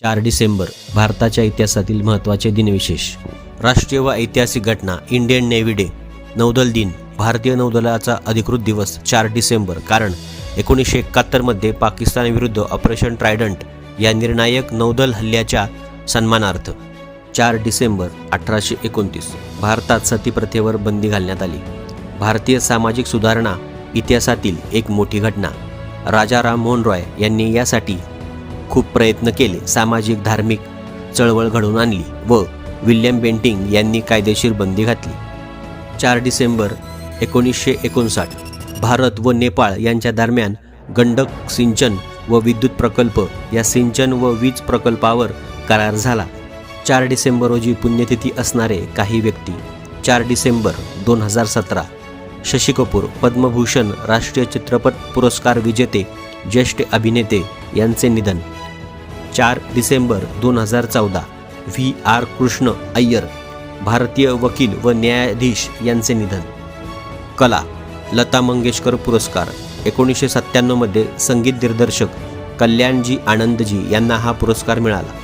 4 डिसेंबर भारताच्या इतिहासातील महत्त्वाचे दिनविशेष. राष्ट्रीय व ऐतिहासिक घटना. Indian navy day. नौदल दिन. भारतीय नौदलाचा अधिकृत दिवस 4 डिसेंबर, कारण 1971 मध्ये पाकिस्तानविरुद्ध ऑपरेशन ट्रायडंट या निर्णायक नौदल हल्ल्याच्या सन्मानार्थ. 4 डिसेंबर 1829 भारतात सतीप्रथेवर बंदी घालण्यात आली. भारतीय सामाजिक सुधारणा इतिहासातील एक मोठी घटना. राजा राममोहन रॉय यांनी यासाठी खूप प्रयत्न केले. सामाजिक धार्मिक चळवळ घडवून आणली व विल्यम बेंटिंक यांनी कायदेशीर बंदी घातली. 4 डिसेंबर 1959 भारत व नेपाळ यांच्या दरम्यान गंडक सिंचन व विद्युत प्रकल्प या सिंचन व वीज प्रकल्पावर करार झाला. 4 डिसेंबर रोजी पुण्यतिथी असणारे काही व्यक्ती. 4 डिसेंबर 2017 शशी कपूर पद्मभूषण राष्ट्रीय चित्रपट पुरस्कार विजेते ज्येष्ठ अभिनेते यांचे निधन. 4 डिसेंबर 2014 VR कृष्ण अय्यर भारतीय वकील व न्यायाधीश यांचे निधन. कला. लता मंगेशकर पुरस्कार. 1997 मध्ये संगीत दिग्दर्शक कल्याणजी आनंदजी यांना हा पुरस्कार मिळाला.